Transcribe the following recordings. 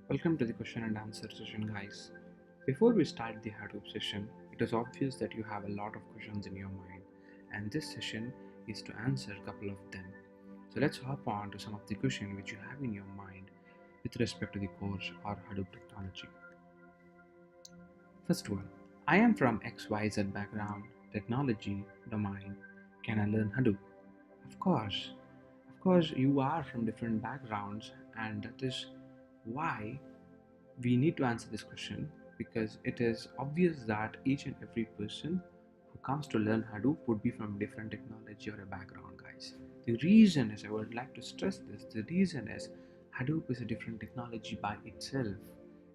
Welcome to the question and answer session, guys. Before we start the Hadoop session, it is obvious that you have a lot of questions in your mind, and this session is to answer a couple of them. So let's hop on to some of the questions which you have in your mind with respect to the course or Hadoop technology. First one, I am from XYZ background, technology, domain. Can I learn Hadoop? Of course, you are from different backgrounds, and that is why we need to answer this question, because it is obvious that each and every person who comes to learn Hadoop would be from different technology or a background, guys. The reason is, I would like to stress this, the reason is Hadoop is a different technology by itself.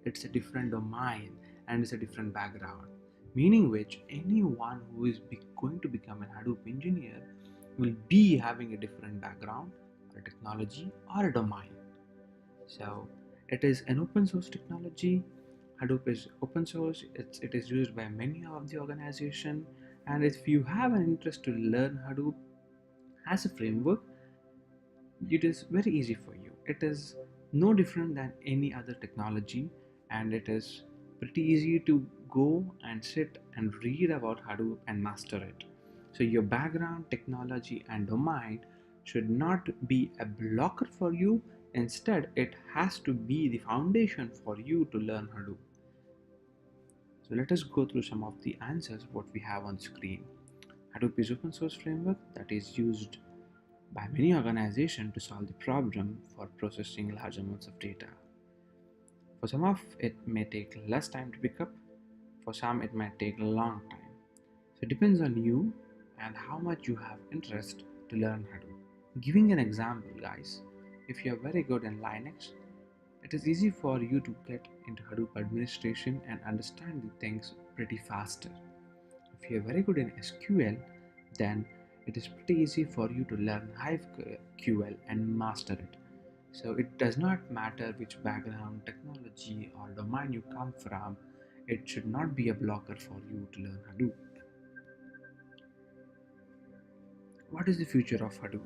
It's a different domain and it's a different background. Meaning which anyone who is going to become a Hadoop engineer will be having a different background, or a technology, or a domain. So it is an open source technology. Hadoop is open source. It is used by many of the organization. And if you have an interest to learn Hadoop as a framework, it is very easy for you. It is no different than any other technology, and it is pretty easy to go and sit and read about Hadoop and master it. So your background, technology, and domain should not be a blocker for you. Instead, it has to be the foundation for you to learn Hadoop. So let us go through some of the answers what we have on screen. Hadoop is open source framework that is used by many organizations to solve the problem for processing large amounts of data. For some of it may take less time to pick up, for some it might take a long time. So it depends on you and how much you have interest to learn Hadoop. Giving an example, guys, if you are very good in Linux, it is easy for you to get into Hadoop administration and understand the things pretty faster. If you are very good in SQL, then it is pretty easy for you to learn HiveQL and master it. So it does not matter which background, technology, or domain you come from, it should not be a blocker for you to learn Hadoop. What is the future of Hadoop?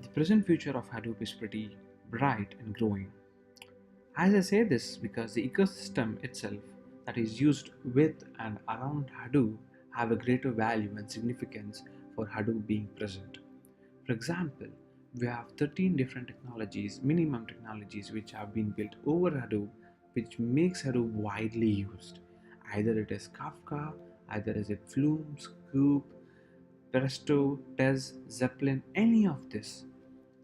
The present future of Hadoop is pretty bright and growing. As I say this because the ecosystem itself that is used with and around Hadoop have a greater value and significance for Hadoop being present. For example, we have 13 different technologies, minimum technologies, which have been built over Hadoop, which makes Hadoop widely used. Either it is Kafka, either is it Flume, Scoop, Presto, Tez, Zeppelin, any of this.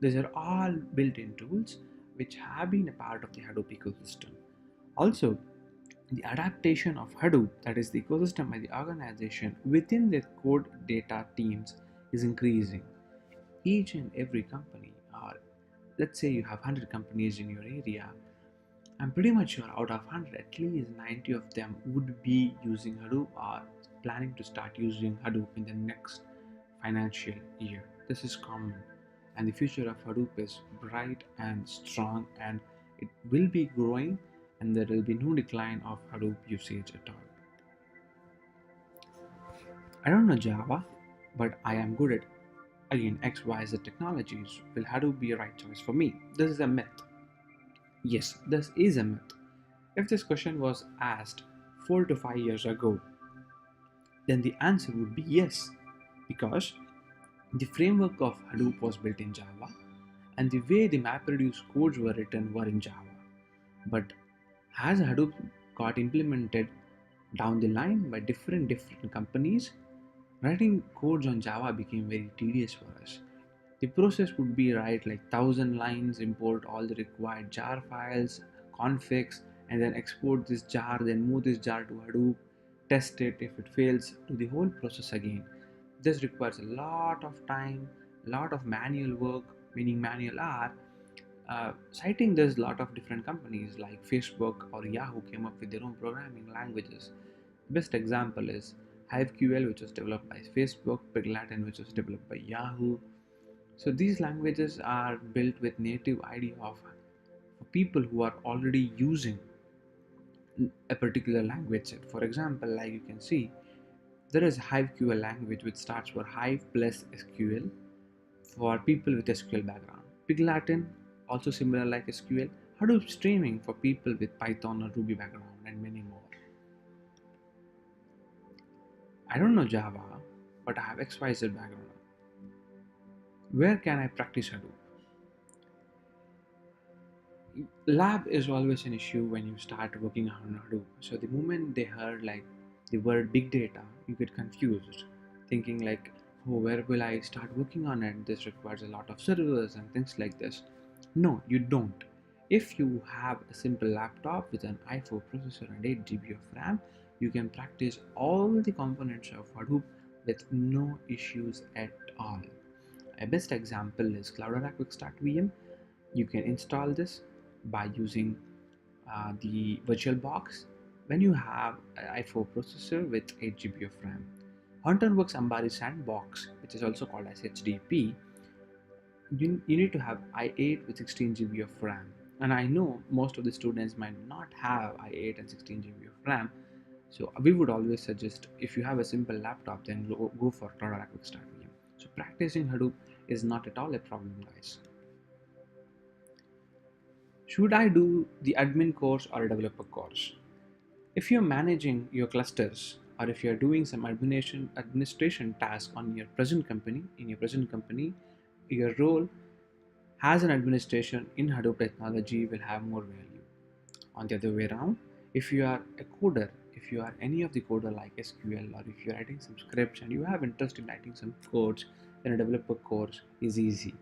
These are all built-in tools which have been a part of the Hadoop ecosystem. Also, the adaptation of Hadoop, that is the ecosystem by the organization within their code data teams, is increasing. Each and every company, or let's say you have 100 companies in your area, I'm pretty much sure out of 100, at least 90 of them would be using Hadoop or planning to start using Hadoop in the next financial year. This is common, and the future of Hadoop is bright and strong, and it will be growing, and there will be no decline of Hadoop usage at all. I don't know Java, but I am good at again XYZ technologies. Will Hadoop be a right choice for me? This is a myth. Yes, this is a myth. If this question was asked 4 to 5 years ago, then the answer would be yes, because the framework of Hadoop was built in Java and the way the MapReduce codes were written were in Java. But as Hadoop got implemented down the line by different companies, writing codes on Java became very tedious for us. The process would be write like 1,000 lines, import all the required jar files, configs, and then export this jar, then move this jar to Hadoop, test it. If it fails, do the whole process again. This requires a lot of time, a lot of manual work, meaning manual hour. Citing this, a lot of different companies like Facebook or Yahoo came up with their own programming languages. The best example is HiveQL, which was developed by Facebook, Pig which was developed by Yahoo. So these languages are built with native ID of people who are already using a particular language set. For example, like you can see, there is HiveQL language which starts for Hive plus SQL for people with SQL background. Pig also similar like SQL, Hadoop streaming for people with Python or Ruby background, and many more. I don't know Java, but I have XYZ background. Where can I practice Hadoop? Lab is always an issue when you start working on Hadoop. So the moment they heard like the word big data, you get confused, thinking like, oh, where will I start working on it? This requires a lot of servers and things like this. No, you don't. If you have a simple laptop with an i4 processor and 8 GB of RAM, you can practice all the components of Hadoop with no issues at all. A best example is Cloudera Quick Start VM. You can install this by using the virtual box when you have an i4 processor with 8 GB of RAM. Hortonworks Ambari Sandbox, which is also called as HDP, you need to have i8 with 16 GB of RAM. And I know most of the students might not have i8 and 16 GB of RAM, so we would always suggest if you have a simple laptop, then go for Cloudera Quick Start VM. So practicing Hadoop is not at all a problem, guys. Should I do the admin course or a developer course? If you're managing your clusters or if you're doing some administration task on your present company, your role as an administration in Hadoop technology will have more value. On the other way around, if you are a coder, if you are any of the coder like SQL, or if you're writing some scripts and you have interest in writing some codes, then a developer course is easy.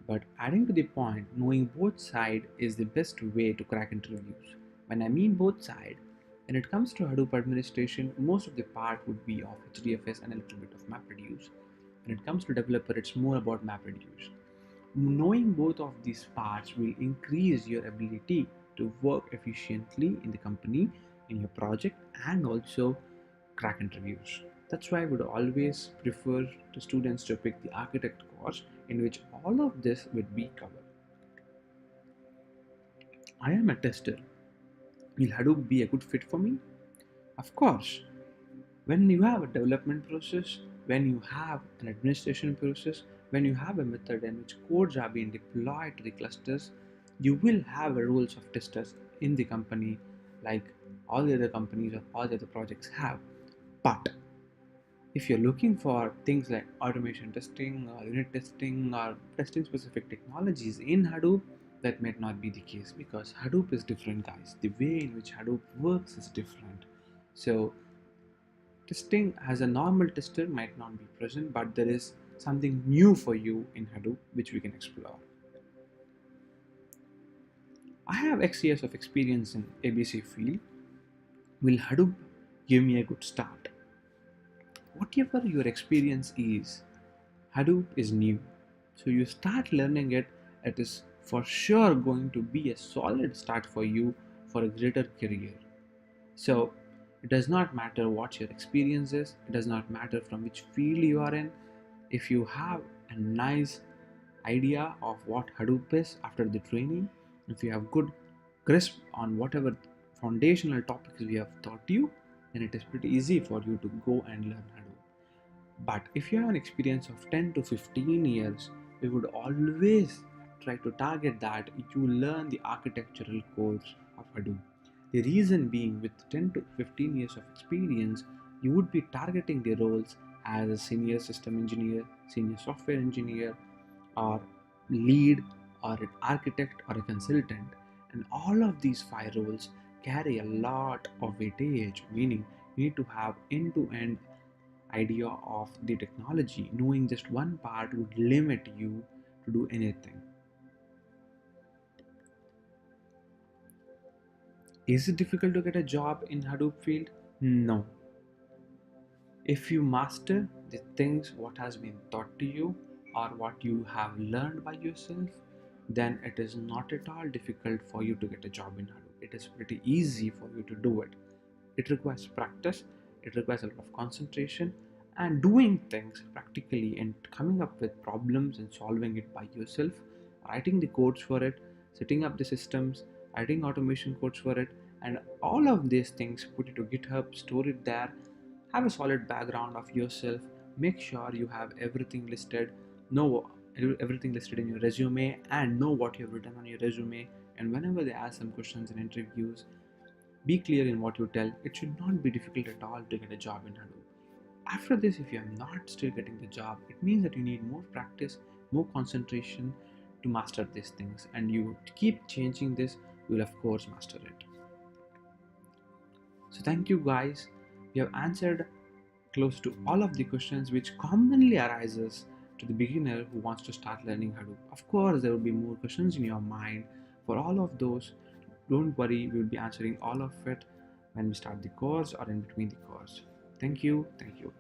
But adding to the point, knowing both sides is the best way to crack interviews. When I mean both sides, when it comes to Hadoop administration, most of the part would be of HDFS and a little bit of MapReduce. When it comes to developer, it's more about MapReduce. Knowing both of these parts will increase your ability to work efficiently in the company, in your project, and also crack interviews. That's why I would always prefer to students to pick the architect course in which all of this would be covered. I am a tester. Will Hadoop be a good fit for me? Of course. When you have a development process, when you have an administration process, when you have a method in which codes are being deployed to the clusters, you will have a rules of testers in the company like all the other companies or all the other projects have. But if you're looking for things like automation testing or unit testing or testing specific technologies in Hadoop, that might not be the case because Hadoop is different, guys. The way in which Hadoop works is different. So testing as a normal tester might not be present, but there is something new for you in Hadoop which we can explore. I have X years of experience in ABC field. Will Hadoop give me a good start? Whatever your experience is, Hadoop is new. So you start learning it, it is for sure going to be a solid start for you for a greater career. So it does not matter what your experience is, it does not matter from which field you are in. If you have a nice idea of what Hadoop is after the training, if you have good grasp on whatever foundational topics we have taught you, then it is pretty easy for you to go and learn Hadoop. But if you have an experience of 10 to 15 years, we would always try to target that you learn the architectural codes of Hadoop. The reason being, with 10 to 15 years of experience, you would be targeting the roles as a senior system engineer, senior software engineer, or lead, or an architect, or a consultant. And all of these five roles carry a lot of weightage, meaning you need to have end to end idea of the technology. Knowing just one part would limit you to do anything. Is it difficult to get a job in Hadoop field? No. If you master the things what has been taught to you or what you have learned by yourself, then it is not at all difficult for you to get a job in Hadoop. It is pretty easy for you to do it. It requires practice, it requires a lot of concentration, and doing things practically and coming up with problems and solving it by yourself, writing the codes for it, setting up the systems, writing automation codes for it, and all of these things, put it to GitHub, store it there, have a solid background of yourself, make sure you have everything listed, know everything listed in your resume and know what you have written on your resume. And whenever they ask some questions in interviews, be clear in what you tell. It should not be difficult at all to get a job in Hadoop. After this, if you are not still getting the job, it means that you need more practice, more concentration to master these things, and you keep changing this, you will of course master it. So thank you guys. We have answered close to all of the questions which commonly arises to the beginner who wants to start learning Hadoop. Of course, there will be more questions in your mind. For all of those, don't worry, we will be answering all of it when we start the course or in between the course. Thank you. Thank you.